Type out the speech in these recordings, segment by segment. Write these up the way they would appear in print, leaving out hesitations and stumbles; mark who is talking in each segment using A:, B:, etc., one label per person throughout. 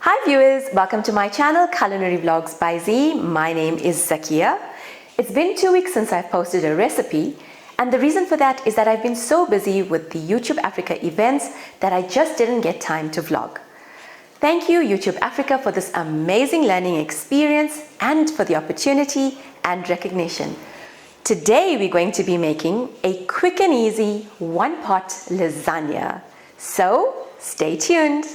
A: Hi viewers, welcome to my channel Culinary Vlogs by Z. My name is Zakia. It's been 2 weeks since I've posted a recipe, and the reason for that is that I've been so busy with the YouTube Africa events that I just didn't get time to vlog. Thank you YouTube Africa for this amazing learning experience and for the opportunity and recognition. Today we're going to be making a quick and easy one-pot lasagna. So stay tuned.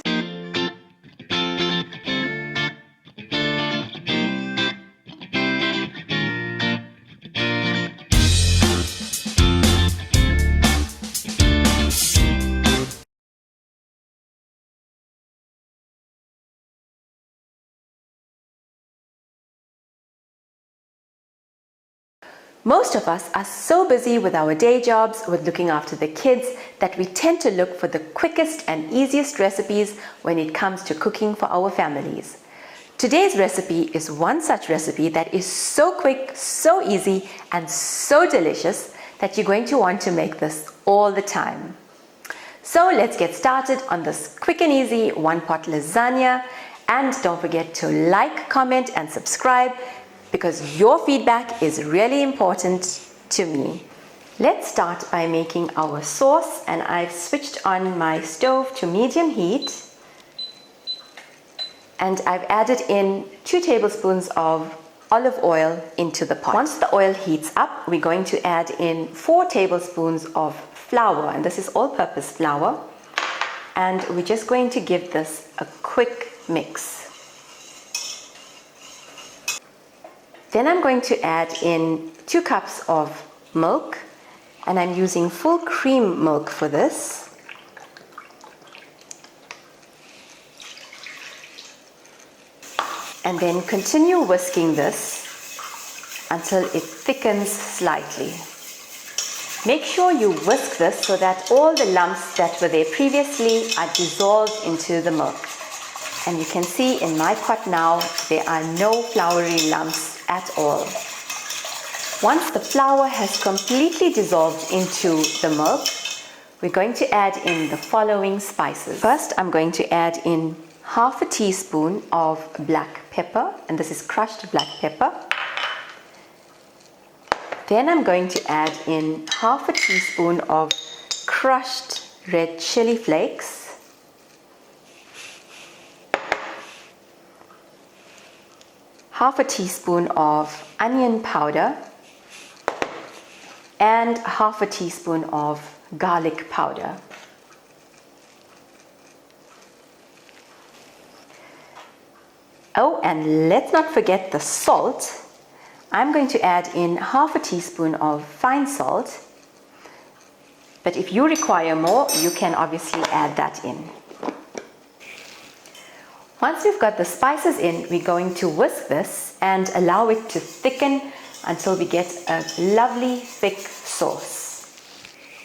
A: Most of us are so busy with our day jobs, with looking after the kids, that we tend to look for the quickest and easiest recipes when it comes to cooking for our families. Today's recipe is one such recipe that is so quick, so easy, and so delicious that you're going to want to make this all the time. So let's get started on this quick and easy one-pot lasagna. And don't forget to like, comment, and subscribe, because your feedback is really important to me. Let's start by making our sauce, and I've switched on my stove to medium heat, and I've added in 2 tablespoons of olive oil into the pot. Once the oil heats up, we're going to add in 4 tablespoons of flour, and this is all-purpose flour, and we're just going to give this a quick mix. Then I'm going to add in 2 cups of milk, and I'm using full cream milk for this. And then continue whisking this until it thickens slightly. Make sure you whisk this so that all the lumps that were there previously are dissolved into the milk. And you can see in my pot now, there are no floury lumps at all. Once the flour has completely dissolved into the milk, we're going to add in the following spices. First, I'm going to add in half a teaspoon of black pepper, and this is crushed black pepper. Then I'm going to add in half a teaspoon of crushed red chili flakes. Half a teaspoon of onion powder, and half a teaspoon of garlic powder. Oh, and let's not forget the salt. I'm going to add in half a teaspoon of fine salt, but if you require more, you can obviously add that in. Once we've got the spices in, we're going to whisk this and allow it to thicken until we get a lovely thick sauce.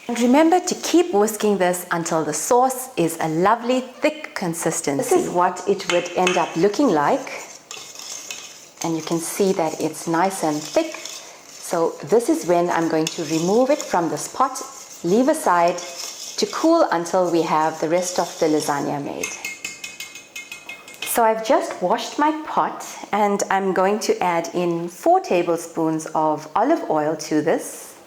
A: And remember to keep whisking this until the sauce is a lovely thick consistency. This is what it would end up looking like. And you can see that it's nice and thick. So this is when I'm going to remove it from this pot, leave aside to cool until we have the rest of the lasagna made. So I've just washed my pot, and I'm going to add in 4 tablespoons of olive oil to this.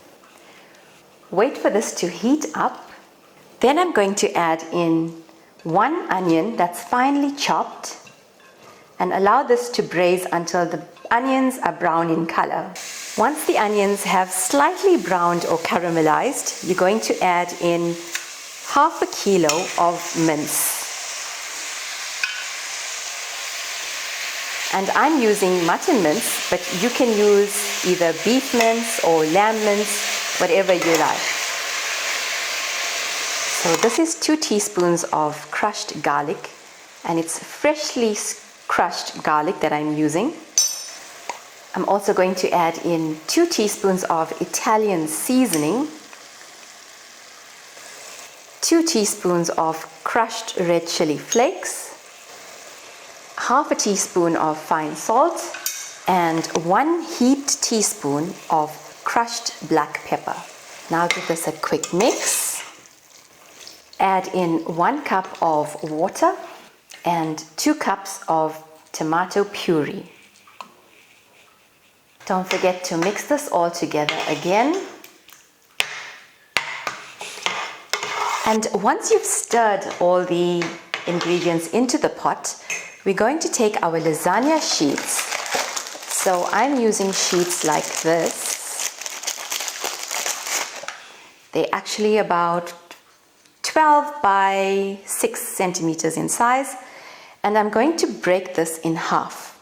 A: Wait for this to heat up. Then I'm going to add in 1 onion that's finely chopped, and allow this to braise until the onions are brown in color. Once the onions have slightly browned or caramelized, you're going to add in half a kilo of mince. And I'm using mutton mince, but you can use either beef mince or lamb mince, whatever you like. So this is 2 teaspoons of crushed garlic, and it's freshly crushed garlic that I'm using. I'm also going to add in 2 teaspoons of Italian seasoning, 2 teaspoons of crushed red chili flakes, half a teaspoon of fine salt, and 1 heaped teaspoon of crushed black pepper. Now give this a quick mix. Add in 1 cup of water, and 2 cups of tomato puree. Don't forget to mix this all together again. And once you've stirred all the ingredients into the pot, we're going to take our lasagna sheets. So I'm using sheets like this. They're actually about 12 by 6 centimeters in size, and I'm going to break this in half.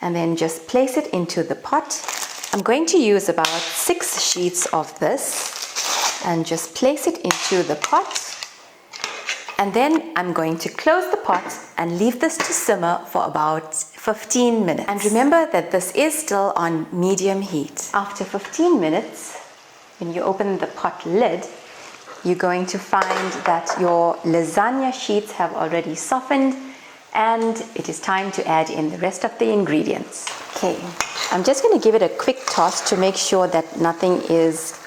A: And then just place it into the pot. I'm going to use about 6 sheets of this and just place it into the pot. And then I'm going to close the pot and leave this to simmer for about 15 minutes. And remember that this is still on medium heat. After 15 minutes, when you open the pot lid, you're going to find that your lasagna sheets have already softened, and it is time to add in the rest of the ingredients. Okay, I'm just going to give it a quick toss to make sure that nothing is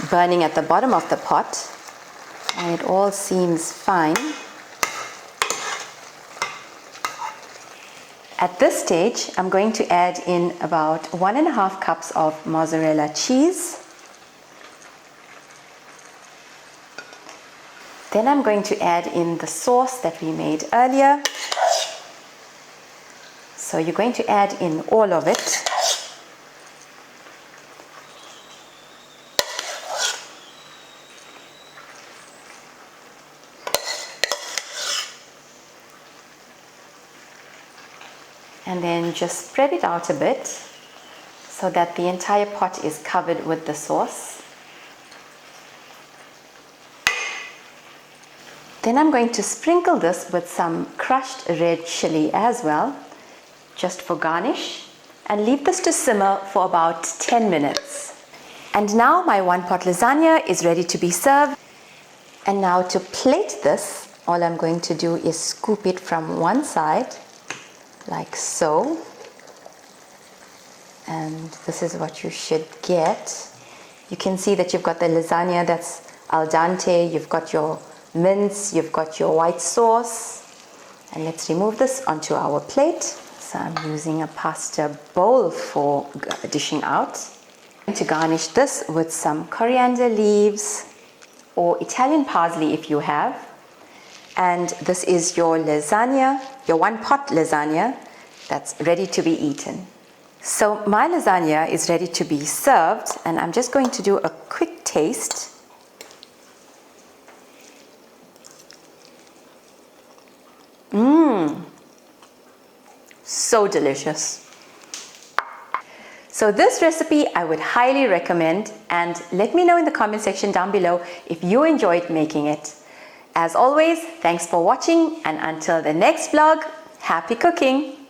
A: burning at the bottom of the pot. And it all seems fine. At this stage, I'm going to add in about 1.5 cups of mozzarella cheese. Then I'm going to add in the sauce that we made earlier. So you're going to add in all of it. And then just spread it out a bit so that the entire pot is covered with the sauce. Then I'm going to sprinkle this with some crushed red chili as well, just for garnish, and leave this to simmer for about 10 minutes. And now my one-pot lasagna is ready to be served. And now to plate this, all I'm going to do is scoop it from one side, like so. And this is what you should get. You can see that you've got the lasagna that's al dente, you've got your mince, you've got your white sauce. And let's remove this onto our plate. So I'm using a pasta bowl for dishing out. I'm going to garnish this with some coriander leaves or Italian parsley if you have. And this is your lasagna, your one-pot lasagna that's ready to be eaten. So my lasagna is ready to be served, and I'm just going to do a quick taste. So delicious. So this recipe I would highly recommend, and let me know in the comment section down below if you enjoyed making it. As always, thanks for watching, and until the next vlog, happy cooking!